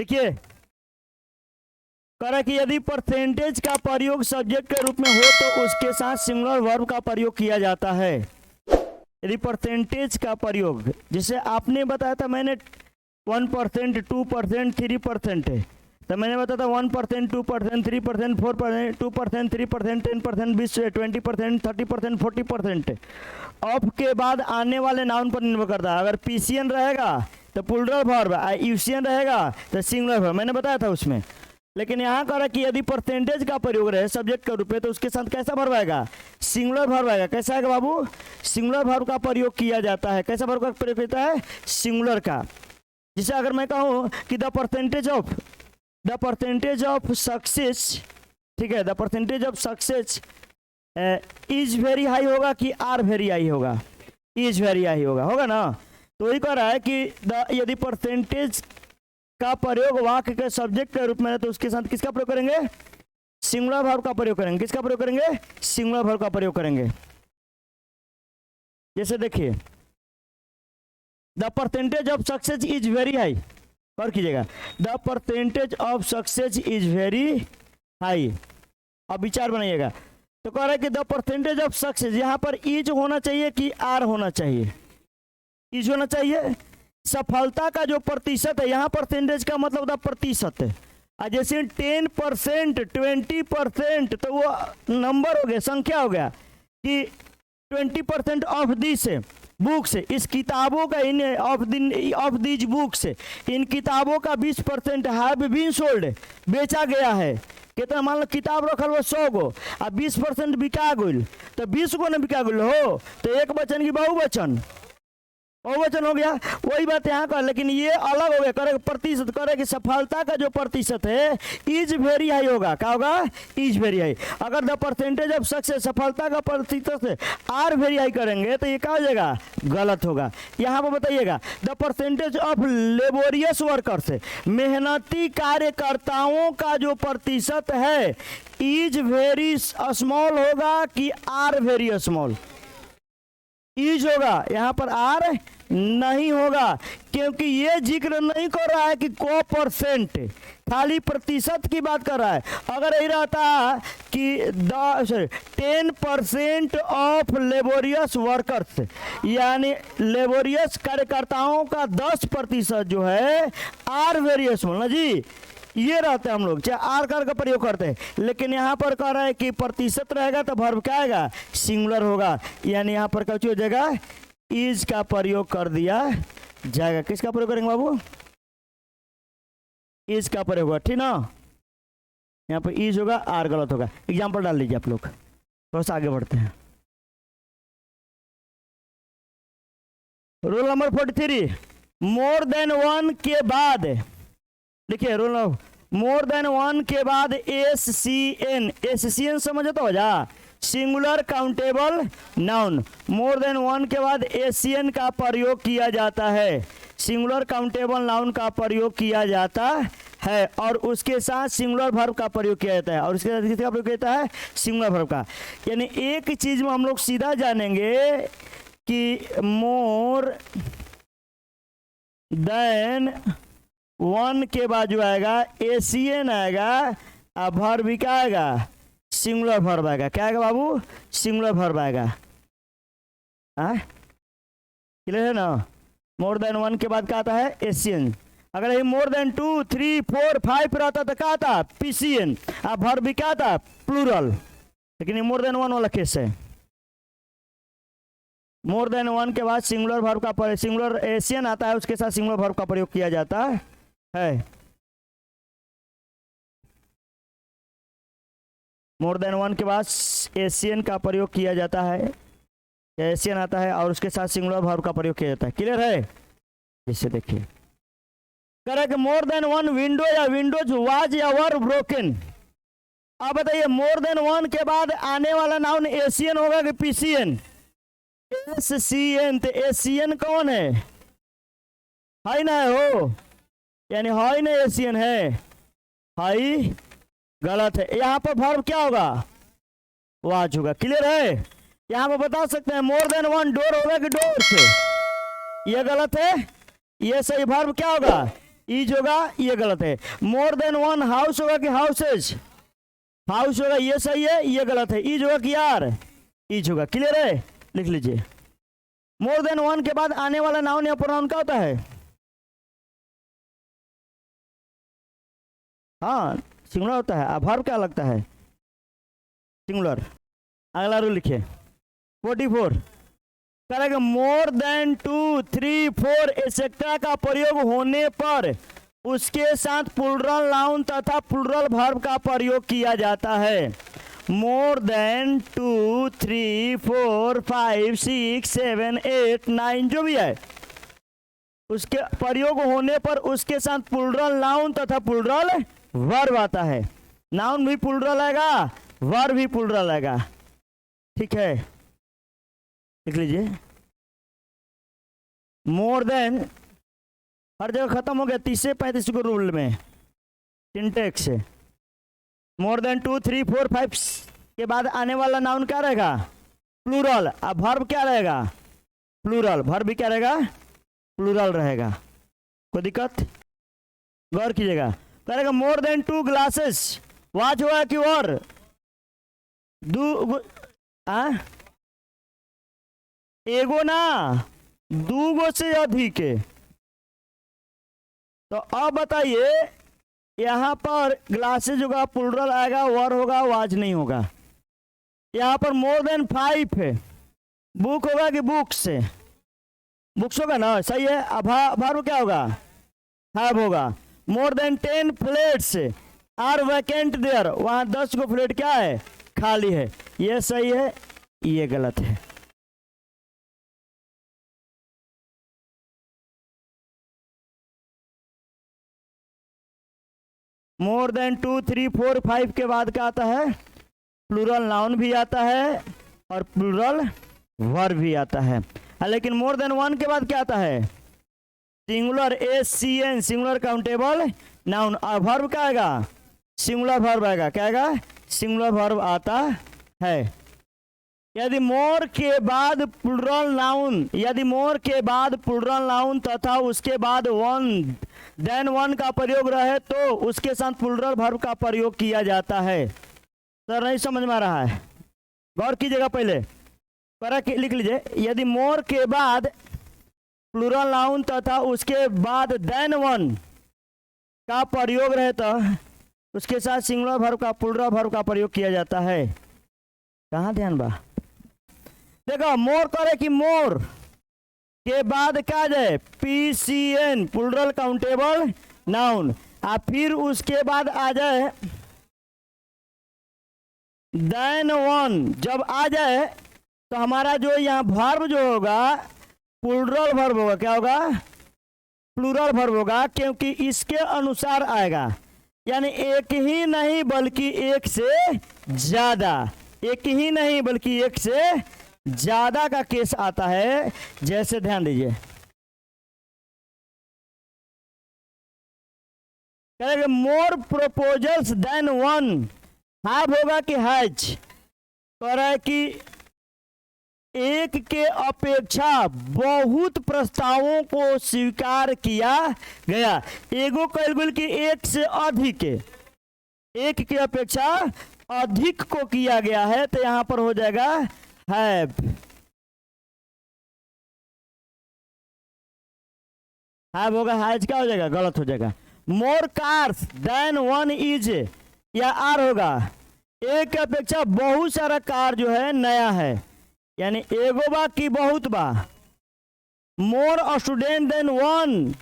देखिए करा कि यदि परसेंटेज का प्रयोग सब्जेक्ट के रूप में हो तो उसके साथ सिंगुलर वर्ब का प्रयोग किया जाता है। यदि परसेंटेज का प्रयोग, जैसे आपने बताया था मैंने 1%, 2%, 3% है, तो मैंने बताया था 1%, 2%, 3%, 4%, 2%, 3%, 10%, 20%, 20%, 30%, 40%। ऑफ के बाद आने वाले नाउन पर निर्भर करता है। अगर पीसीएन रहेगा तो प्लूरल वर्ब, यूसीएन रहेगा तो सिंगुलर वर्ब, मैंने बताया था उसमें। लेकिन यहाँ कह रहा कि यदि परसेंटेज का प्रयोग रहे सब्जेक्ट के रूप में तो उसके साथ कैसा वर्ब आएगा? सिंगुलर वर्ब आएगा। कैसा आएगा बाबू? सिंगुलर वर्ब का प्रयोग किया जाता है। कैसा वर्ब का प्रयोग होता है? सिंगुलर का। जैसे अगर मैं कहूँ कि द परसेंटेज ऑफ सक्सेस, ठीक है, the percentage of success is very high होगा कि आर वेरी हाई होगा? इज वेरी हाई होगा ना। तो वही कह रहा है कि यदि परसेंटेज का प्रयोग वाक्य के सब्जेक्ट के रूप में है तो उसके साथ किसका प्रयोग करेंगे? सिंगुलर वर्ब का प्रयोग करेंगे। किसका प्रयोग करेंगे? सिंगुलर वर्ब का प्रयोग करेंगे। जैसे देखिए the percentage of success is very high, और कीजिएगा the percentage of success is very high. अब विचार बनाइएगा। तो कह रहा है कि द परसेंटेज ऑफ सक्सेस, यहां पर इज होना चाहिए कि आर होना चाहिए? इज होना चाहिए। सफलता का जो प्रतिशत है, यहाँ परसेंटेज का मतलब प्रतिशत है। जैसे 10%, 20%, तो वो नंबर हो गया, संख्या हो गया कि 20% ऑफ दिस बुक्स, इस किताबों का, इन ऑफ दिस बुक्स, इन किताबों का 20% हैव बीन सोल्ड, बेचा गया है। कितना? मान लो किताब रखल वो 100 गो और 20% बिका गई, तो 20 गो न बिका गई हो तो एक वचन की बहुवचन, बहुवचन हो गया। वही बात यहाँ का, लेकिन ये अलग हो गया। करे प्रतिशत, करे कि सफलता का जो प्रतिशत है इज वेरी हाई होगा। क्या होगा? Is very high. अगर द परसेंटेज ऑफ सक्सेस, सफलता का प्रतिशत से आर वेरी हाई करेंगे तो ये क्या हो जाएगा? गलत होगा। यहाँ पर बताइएगा the percentage of laborious workers, मेहनती कार्यकर्ताओं का जो प्रतिशत है इज वेरी स्मॉल होगा कि आर वेरी स्मॉल? इज होगा, यहाँ पर आर नहीं होगा, क्योंकि ये जिक्र नहीं कर रहा है कि को परसेंट, खाली प्रतिशत की बात कर रहा है। अगर यही रहता कि 10% ऑफ लेबोरियस वर्कर्स, यानी लेबोरियस कार्यकर्ताओं का 10% जो है आर वेरियस ना जी, ये रहते हैं हम लोग चाहे आर कार का प्रयोग करते हैं। लेकिन यहाँ पर कह रहा है कि प्रतिशत रहेगा तो वर्ब क्या आएगा? सिंगुलर होगा। यानी यहाँ पर क्या हो जाएगा? इज का प्रयोग कर दिया जाएगा। किसका प्रयोग करेंगे बाबू? इज का प्रयोग होगा, ठीक ना। यहाँ पर इज होगा, आर गलत होगा। एग्जाम्पल डाल लीजिए आप लोग, थोड़ा सा आगे बढ़ते हैं। Rule number 43, more than one के बाद, देखिए रूल मोर देन वन के बाद SCN, SCN समझे तो जा, singular countable noun. More than one के बाद SCN का प्रयोग किया जाता है, सिंगुलर काउंटेबल नाउन का प्रयोग किया जाता है, और उसके साथ सिंगुलर वर्ब का प्रयोग किया जाता है। और उसके साथ किसका प्रयोग किया जाता है? सिंगुलर वर्ब का। यानी एक चीज में हम लोग सीधा जानेंगे कि मोर देन वन के बाद जो आएगा SCN आएगा, और वर्ब क्या आएगा? सिंगुलर वर्ब आएगा। क्या आएगा बाबू? सिंगुलर वर्ब आएगा। क्लियर है ना? मोर देन वन के बाद क्या आता है? SCN। अगर ये मोर देन 2, 3, 4, 5 रहता तो क्या आता? PCN। अब वर्ब क्या आता? प्लूरल। लेकिन ये मोर देन वन वाला केस है। मोर देन वन के बाद सिंगुलर वर्ब का, सिंगुलर SCN आता है, उसके साथ सिंगुलर वर्ब का प्रयोग किया जाता है। मोर देन वन के बाद SCN का प्रयोग किया जाता है, SCN आता है, और उसके साथ सिंगुलर वर्ब का प्रयोग किया जाता है। क्लियर है? इससे देखिए correct, more than one window या विंडोज वाज या वर ब्रोकन। अब बताइए मोर देन वन के बाद आने वाला नाउन SCN होगा कि PCN? SCN। तो SCN कौन है? हाई ना है हो, यानी हाई ना SCN है, हाई गलत है। यहाँ पर वर्ब क्या होगा? वाज होगा। क्लियर है? यहाँ पर बता सकते हैं मोर देन वन डोर होगा कि डोर्स? ये गलत है, ये सही। वर्ब क्या होगा? ईज होगा, ये गलत है। मोर देन वन हाउस होगा कि हाउसेज, हाउस होगा, ये सही है, ये गलत है। ईज होगा कि यार, ईज होगा। क्लियर है, लिख लीजिए। मोर देन वन के बाद आने वाला नाउन या प्रोनाउन क्या होता है? हाँ सिंगुलर होता है। अब वर्ब क्या लगता है? सिंगुलर। अगला रूल लिखिए 44 करेगा मोर देन 2 3 4 एक्सेट्रा का प्रयोग होने पर उसके साथ प्लूरल नाउन तथा प्लूरल वर्ब का प्रयोग किया जाता है। मोर देन 2 3 4 5 6 7 8 9 जो भी है उसके प्रयोग होने पर उसके साथ प्लूरल नाउन तथा प्लूरल वर्ब आता है। नाउन भी प्लूरल आएगा, वर्ब भी प्लूरल आएगा। ठीक है, लिख लीजिए। मोर देन हर जगह खत्म हो गया 30 से 35 को रूल में सिंटेक्स से। मोर देन 2 3 4 5 के बाद आने वाला नाउन क्या रहेगा? प्लूरल। अब वर्ब क्या रहेगा? प्लूरल। वर्ब भी क्या रहेगा? प्लूरल रहेगा। कोई दिक्कत? गौर कीजिएगा। करेगा मोर देन 2 ग्लासेस, वाच हुआ कि और एगो ना दूगो से अधिक है। तो अब बताइए यहाँ पर ग्लासेज होगा, प्लूरल आएगा, वर होगा, वाज नहीं होगा। यहाँ पर मोर देन 5 है, बुक होगा कि बुक्स से? बुक्स होगा ना, सही है। अब वर्ब क्या होगा? हैव होगा। More than 10 plates are vacant there, वहां 10 को प्लेट क्या है? खाली है। ये सही है, ये गलत है। मोर देन 2 3 4 5 के बाद क्या आता है? प्लूरल नाउन भी आता है और प्लूरल वर्ब भी आता है। लेकिन मोर देन 1 के बाद क्या आता है? Singular SCN, singular countable noun. और वर्ब क्या आएगा? सिंगुलर वर्ब आएगा। क्या आएगा? सिंगुलर वर्ब आता है। यदि मोर के बाद प्लूरल नाउन, यदि मोर के बाद प्लूरल नाउन तथा उसके बाद वन देन वन का प्रयोग रहे तो उसके साथ प्लूरल वर्ब का प्रयोग किया जाता है। सर नहीं समझ में आ रहा है? गौर कीजिएगा। पहले करेक्ट लिख लीजिए। यदि मोर के बाद प्लूरल नाउन तथा उसके बाद देन वन का प्रयोग रहे तो उसके साथ सिंगुलर वर्ब का प्लूरल वर्ब का प्रयोग किया जाता है। कहाँ ध्यान बा? देखो मोर करे कि मोर के बाद क्या जाए? PCN, plural countable noun. और फिर उसके बाद आ जाए देन वन। जब आ जाए तो हमारा जो यहाँ वर्ब जो होगा प्लूरल वर्ब होगा। क्या होगा? प्लूरल वर्ब होगा, क्योंकि इसके अनुसार आएगा। यानी एक ही नहीं बल्कि एक से ज्यादा, एक ही नहीं बल्कि एक से ज्यादा का केस आता है। जैसे ध्यान दीजिए, कहेंगे मोर प्रपोजल्स देन वन, हैव होगा कि हैज? कह रहा है कि एक के अपेक्षा बहुत प्रस्तावों को स्वीकार किया गया। एगो कैलकुल की एक से अधिक, एक के अपेक्षा अधिक को किया गया है, तो यहां पर हो जाएगा हैव। हैव होगा, हैज क्या हो जाएगा? गलत हो जाएगा। मोर कार्स देन वन इज या आर होगा। एक के अपेक्षा बहुत सारा कार जो है नया है, यानी एगो बा की बहुत बा। More student than one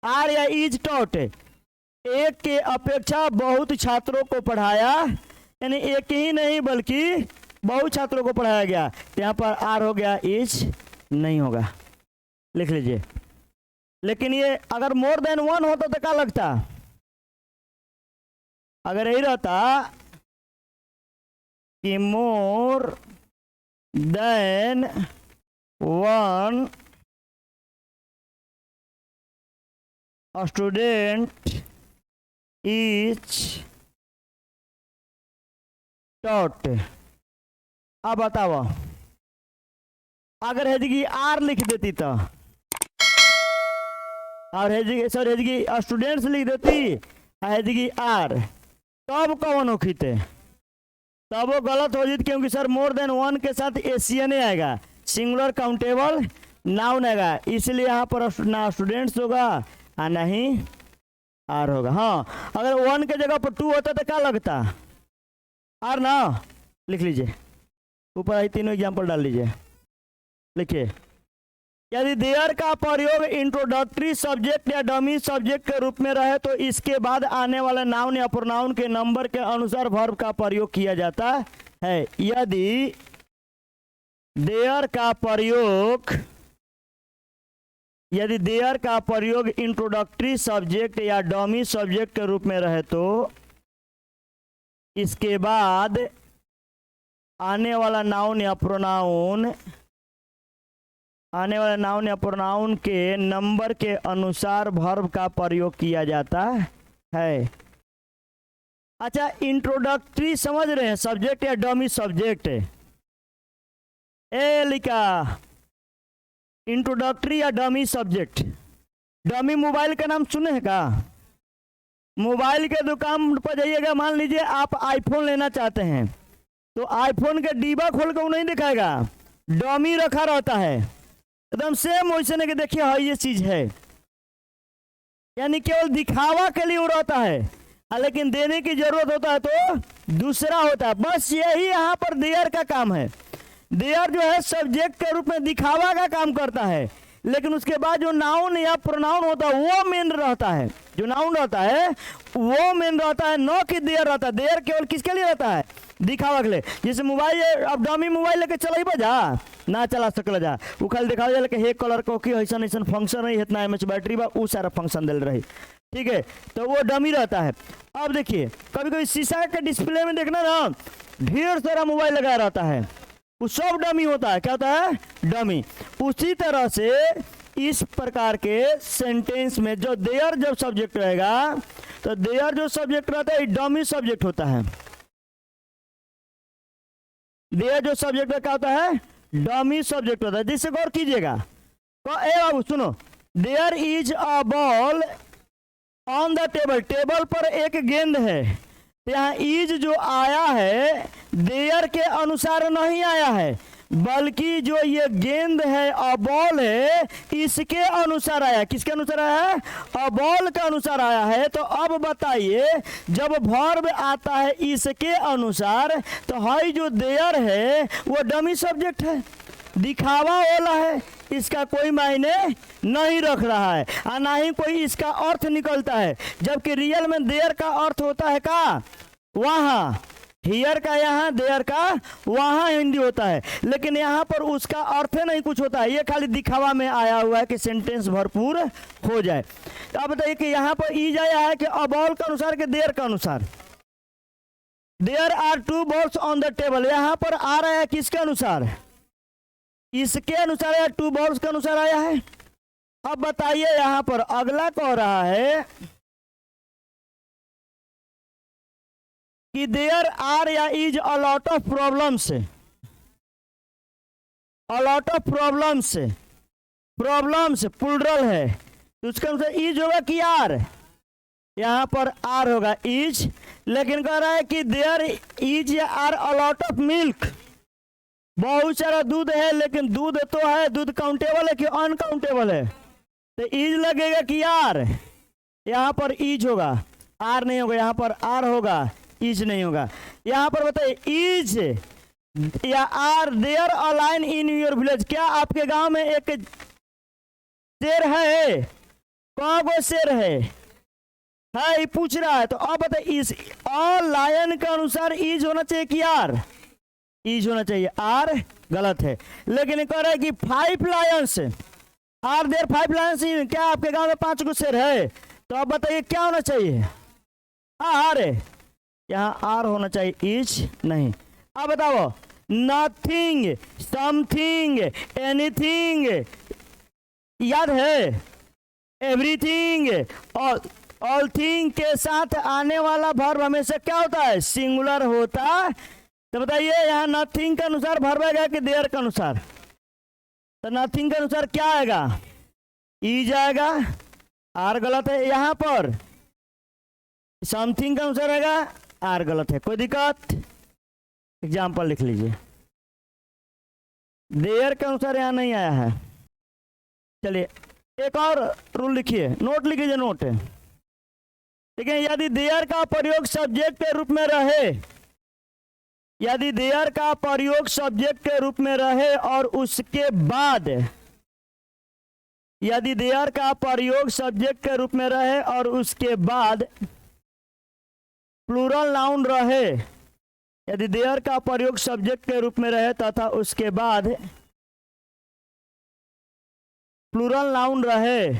are या इज टॉट, एक के अपेक्षा बहुत छात्रों को पढ़ाया, यानी एक ही नहीं बल्कि बहुत छात्रों को पढ़ाया गया। यहाँ पर आर हो गया, इज नहीं होगा। लिख लीजिए। लेकिन ये अगर मोर देन वन होता तो क्या लगता? अगर यही रहता कि more than one student is taught. अब बताओ, अगर यदि आर लिख देती तो और हेजी सर हेजी स्टूडेंट्स लिख देती हेजी आर, तब कौन होखी थे, तब वो गलत हो जीत, क्योंकि सर मोर देन वन के साथ एशियन आएगा, सिंगुलर काउंटेबल नाउन आएगा, इसलिए यहाँ पर ना स्टूडेंट्स होगा और नहीं आर होगा। हाँ, अगर वन के जगह पर टू होता तो क्या लगता, आर ना। लिख लीजिए, ऊपर आई तीनों एग्जाम्पल डाल लीजिए। लिखिए, यदि देयर का प्रयोग इंट्रोडक्टरी सब्जेक्ट या डमी सब्जेक्ट के रूप में रहे तो इसके बाद आने वाले नाउन या प्रोनाउन के नंबर के अनुसार वर्ब का प्रयोग किया जाता है। यदि देयर का प्रयोग इंट्रोडक्टरी सब्जेक्ट या डमी सब्जेक्ट के रूप में रहे तो इसके बाद आने वाला नाउन या प्रोनाउन के नंबर के अनुसार वर्ब का प्रयोग किया जाता है। अच्छा, इंट्रोडक्टरी समझ रहे हैं, सब्जेक्ट या डमी सब्जेक्ट, ए लिखा इंट्रोडक्टरी या डमी सब्जेक्ट। डमी मोबाइल का नाम सुने हैं का? मोबाइल के दुकान पर जाइएगा, मान लीजिए आप आईफोन लेना चाहते हैं तो आईफोन का डिब्बा खोल कर वो नहीं दिखाएगा, डमी रखा रहता है एकदम सेम वैसे नहीं कि देखिए हाँ ये चीज है, यानी केवल दिखावा के लिए वो रहता है, लेकिन देने की जरूरत होता है तो दूसरा होता है। बस यही यहाँ पर देयर का काम है। देयर जो है सब्जेक्ट के रूप में दिखावा का काम करता है, लेकिन उसके बाद जो नाउन या प्रोनाउन होता है वो मेन रहता है, जो नाउन रहता है वो मेन रहता है, न कि देयर रहता है। देयर केवल किसके लिए रहता है? दिखावा के लिए। जैसे मोबाइल, अब डमी मोबाइल लेके चल जा ना चला सकल जा, वो खाली दिखावा जा लेके हे कलर को कि ऐसा ऐसा फंक्शन रही, इतना एमएच बैटरी बा, वो सारा फंक्शन दिल रही, ठीक है, तो वो डमी रहता है। अब देखिए, कभी कभी शीशा के डिस्प्ले में देखना ना, ढेर सारा मोबाइल लगाया रहता है, वो सब डमी होता है। क्या होता है? डमी। उसी तरह से इस प्रकार के सेंटेंस में जो देयर जब सब्जेक्ट रहेगा तो देयर जो सब्जेक्ट रहता है डमी सब्जेक्ट होता है। देयर जो सब्जेक्ट क्या होता है? डमी सब्जेक्ट होता है। जिससे गौर कीजिएगा, तो ए बाबू सुनो, there is a ball on the table, table पर एक गेंद है। यहाँ इज जो आया है देयर के अनुसार नहीं आया है, बल्कि जो ये गेंद है अ बॉल है इसके अनुसार आया। किसके अनुसार आया है? अ बॉल के अनुसार आया है। तो अब बताइए, जब वर्ब आता है इसके अनुसार तो हाई जो देयर है वो डमी सब्जेक्ट है, दिखावा वाला है, इसका कोई मायने नहीं रख रहा है और ना ही कोई इसका अर्थ निकलता है। जबकि रियल में देयर का अर्थ होता है का वहां, हियर का यहाँ, देयर का वहां हिंदी होता है, लेकिन यहाँ पर उसका अर्थ नहीं कुछ होता है, ये खाली दिखावा में आया हुआ है कि सेंटेंस भरपूर हो जाए। तो अब बताइए कि यहाँ पर ईज आया है कि अबॉल के अनुसार के देयर के अनुसार। There are two balls on the table, यहाँ पर आ रहा है किसके अनुसार? इसके अनुसार या टू बॉल्स के अनुसार आया है। अब बताइए यहां पर अगला कह रहा है कि देयर आर या is a lot of problems, a lot of problems, problems plural है तो उसके अनुसार इज होगा कि आर? यहां पर आर होगा इज। लेकिन कह रहा है कि देयर इज या are a lot of milk, बहुत सारा दूध है, लेकिन दूध तो है, दूध काउंटेबल है कि अनकाउंटेबल है? तो इज लगेगा कि आर? यहाँ पर इज होगा, आर नहीं होगा, यहाँ पर आर होगा, इज नहीं होगा। यहाँ पर बताइए इज या are there a line in your village, क्या आपके गांव में एक शेर है? कौन को शेर है? ये पूछ रहा है। तो अब बताइए इस अ लायन के अनुसार इज होना चाहिए कि आर? इज होना चाहिए, आर गलत है। लेकिन कह रहा है कि 5 लायंस आर देयर 5 लायंस, क्या आपके गांव में 5 को शेर है? तो अब बताइए क्या होना चाहिए? आर है, यहाँ आर होना चाहिए, इज नहीं। अब बताओ, नथिंग, समथिंग, एनीथिंग, याद है? एवरीथिंग, ऑल थिंग के साथ आने वाला वर्ब हमेशा क्या होता है? सिंगुलर होता। तो बताइए यहाँ नथिंग के अनुसार वर्ब आएगा कि देयर के अनुसार? तो नथिंग के अनुसार क्या आएगा? इज आएगा। आर गलत है, यहाँ पर समथिंग का आंसर रहेगा, आर गलत है, कोई दिक्कत? एग्जाम्पल लिख लीजिए, देयर का आंसर यहाँ नहीं आया है। चलिए एक और रूल लिखिए, नोट लिखिए नोट। ठीक है, यदि देयर का प्रयोग सब्जेक्ट के रूप में रहे, यदि देयर का प्रयोग सब्जेक्ट के रूप में रहे और उसके बाद, यदि देयर का प्रयोग सब्जेक्ट के रूप में रहे और उसके बाद प्लूरल नाउन रहे, यदि देयर का प्रयोग सब्जेक्ट के रूप में रहे तथा उसके बाद प्लूरल नाउन रहे,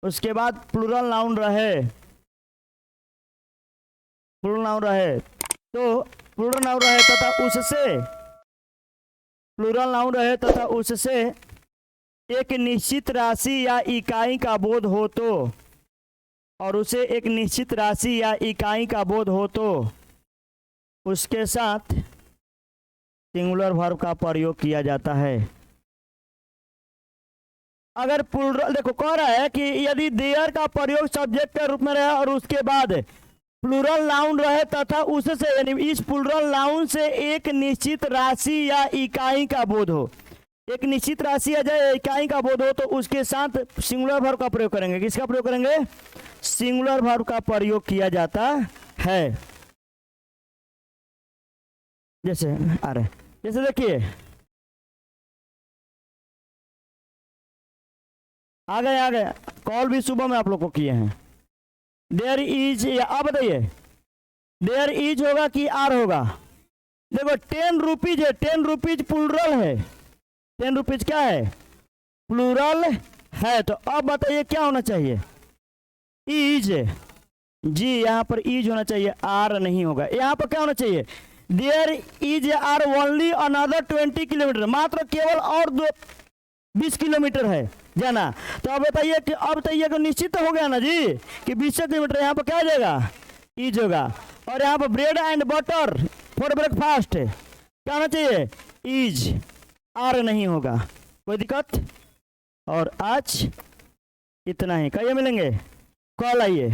उसके बाद प्लूरल नाउन रहे, प्लूरल नाउन रहे, तो प्लूरल नाउन रहे तथा उससे, प्लूरल नाउन रहे तथा उससे एक निश्चित राशि या इकाई का बोध हो तो, और उसे एक निश्चित राशि या इकाई का बोध हो तो उसके साथ सिंगुलर वर्ब का प्रयोग किया जाता है। अगर प्लूरल, देखो कह रहा है कि यदि देयर का प्रयोग सब्जेक्ट के रूप में रहे और उसके बाद प्लूरल नाउन रहे तथा उससे, यानी इस प्लूरल नाउन से एक निश्चित राशि या इकाई का बोध हो, एक निश्चित राशि या इकाई का बोध हो तो उसके साथ सिंगुलर वर्ब का प्रयोग करेंगे। किसका प्रयोग करेंगे? सिंगुलर वर्ब का प्रयोग किया जाता है। जैसे आ रहे, जैसे देखिए आ गए, कॉल भी सुबह में आप लोग को किए हैं। देयर इज, या आप बताइए देयर इज होगा कि आर होगा? देखो 10 रुपीज है, 10 रुपीज प्लूरल है, 10 रुपीज क्या है? प्लूरल है। तो अब बताइए क्या होना चाहिए? इज, जी यहाँ पर इज होना चाहिए, आर नहीं होगा। यहाँ पर क्या होना चाहिए? There is are only another 20 kilometre, मात्र केवल और 20 किलोमीटर है जाना। तो अब बताइए कि, अब बताइए कि निश्चित हो गया ना जी कि 20 किलोमीटर, यहाँ पर क्या हो जाएगा? इज होगा। और यहाँ पर bread and butter for breakfast क्या होना चाहिए? इज, आर नहीं होगा। कोई दिक्कत? और आज इतना ही, कहिए मिलेंगे, कॉल आइए।